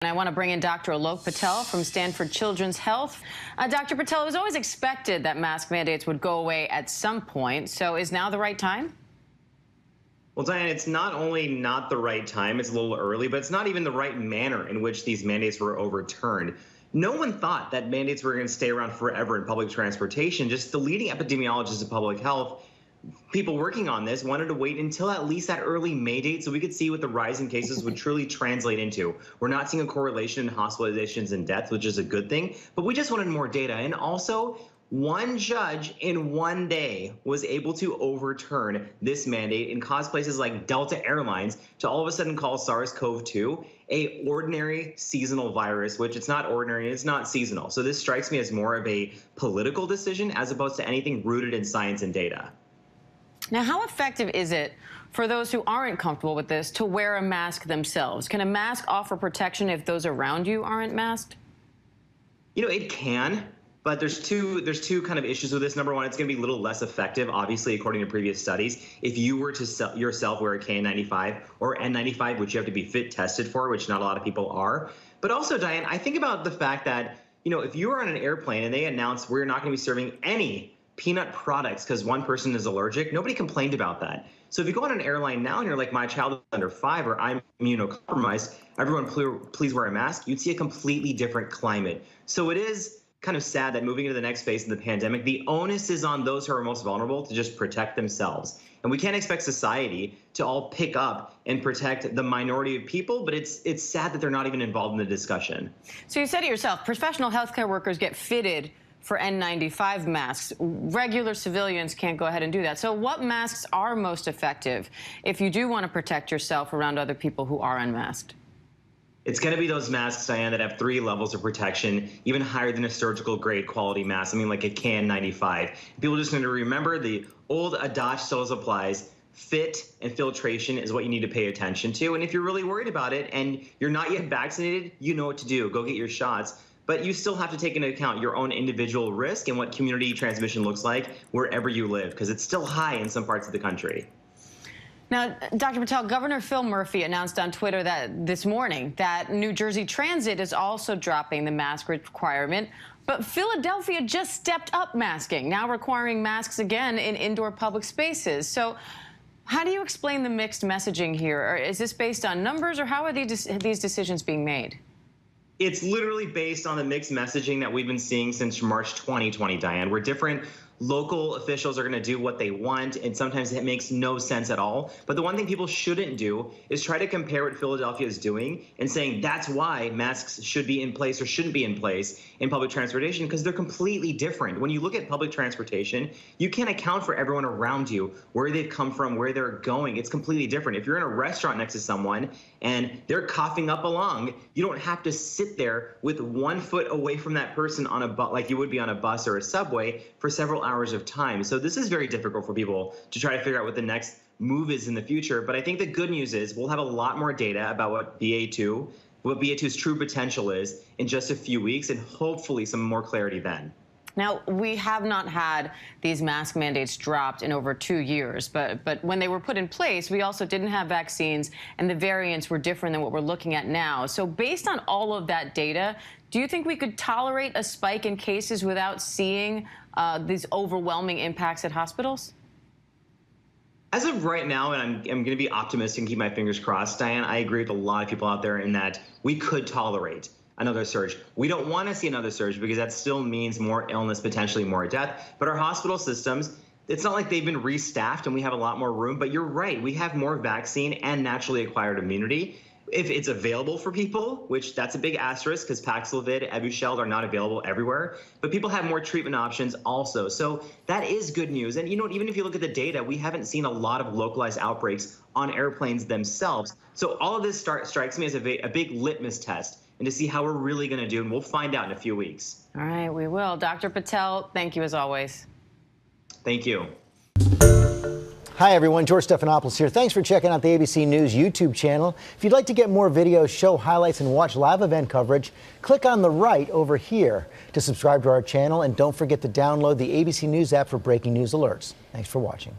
And I want to bring in Dr. Alok Patel from Stanford Children's Health. Dr. Patel, it was always expected that mask mandates would go away at some point. So is now the right time? Well, Diane, it's not only not the right time, it's a little early, but it's not even the right manner in which these mandates were overturned. No one thought that mandates were going to stay around forever in public transportation. Just the leading epidemiologists of public health, people working on this, wanted to wait until at least that early May date so we could see what the rise in cases would truly translate into. We're not seeing a correlation in hospitalizations and deaths, which is a good thing, but we just wanted more data. And also, one judge in one day was able to overturn this mandate and cause places like Delta Airlines to all of a sudden call SARS-CoV-2 a ordinary seasonal virus, which it's not ordinary, it's not seasonal. So this strikes me as more of a political decision as opposed to anything rooted in science and data. Now, how effective is it for those who aren't comfortable with this to wear a mask themselves? Can a mask offer protection if those around you aren't masked? You know, it can. But there's two kind of issues with this. Number one, it's going to be a little less effective, obviously, according to previous studies. If you were to yourself wear a KN95 or N95, which you have to be fit tested for, which not a lot of people are. But also, Diane, I think about the fact that, you know, if you were on an airplane and they announced we're not going to be serving any peanut products because one person is allergic, nobody complained about that. So if you go on an airline now and you're like, my child is under 5 or I'm immunocompromised, everyone please wear a mask, you'd see a completely different climate. So it is kind of sad that moving into the next phase of the pandemic, the onus is on those who are most vulnerable to just protect themselves. And we can't expect society to all pick up and protect the minority of people, but it's sad that they're not even involved in the discussion. So you said it yourself, professional healthcare workers get fitted for N95 masks. Regular civilians can't go ahead and do that. So what masks are most effective if you do want to protect yourself around other people who are unmasked? It's going to be those masks, Diane, that have 3 levels of protection, even higher than a surgical grade quality mask. I mean, like a KN95. People just need to remember the old adage still applies. Fit and filtration is what you need to pay attention to. And if you're really worried about it and you're not yet vaccinated, you know what to do. Go get your shots. But you still have to take into account your own individual risk and what community transmission looks like wherever you live, because it's still high in some parts of the country. Now, Dr. Patel, Governor Phil Murphy announced on Twitter this morning that New Jersey Transit is also dropping the mask requirement. But Philadelphia just stepped up masking, now requiring masks again in indoor public spaces. So how do you explain the mixed messaging here? Or is this based on numbers, or how are these decisions being made? It's literally based on the mixed messaging that we've been seeing since March 2020, Diane, where different local officials are going to do what they want, and sometimes it makes no sense at all. But the one thing people shouldn't do is try to compare what Philadelphia is doing and saying that's why masks should be in place or shouldn't be in place in public transportation, because they're completely different. When you look at public transportation, you can't account for everyone around you, where they've come from, where they're going. It's completely different. If you're in a restaurant next to someone and they're coughing up a lung, you don't have to sit there with 1 foot away from that person on a bus, like you would be on a bus or a subway, for several hours of time. So this is very difficult for people to try to figure out what the next move is in the future. But I think the good news is we'll have a lot more data about what BA2's true potential is in just a few weeks, and hopefully some more clarity then. Now, we have not had these mask mandates dropped in over 2 years, but when they were put in place, we also didn't have vaccines, and the variants were different than what we're looking at now. So based on all of that data, do you think we could tolerate a spike in cases without seeing these overwhelming impacts at hospitals? As of right now, and I'm going to be optimistic and keep my fingers crossed, Diane, I agree with a lot of people out there in that we could tolerate another surge. We don't want to see another surge because that still means more illness, potentially more death. But our hospital systems, it's not like they've been restaffed and we have a lot more room. But you're right, we have more vaccine and naturally acquired immunity. If it's available for people, which that's a big asterisk because Paxlovid, Evusheld are not available everywhere, but people have more treatment options also. So that is good news. And you know, even if you look at the data, we haven't seen a lot of localized outbreaks on airplanes themselves. So all of this strikes me as a big litmus test and to see how we're really going to do. And we'll find out in a few weeks. All right, we will. Dr. Patel, thank you as always. Thank you. Hi, everyone. George Stephanopoulos here. Thanks for checking out the ABC News YouTube channel. If you'd like to get more videos, show highlights, and watch live event coverage, click on the right over here to subscribe to our channel. And don't forget to download the ABC News app for breaking news alerts. Thanks for watching.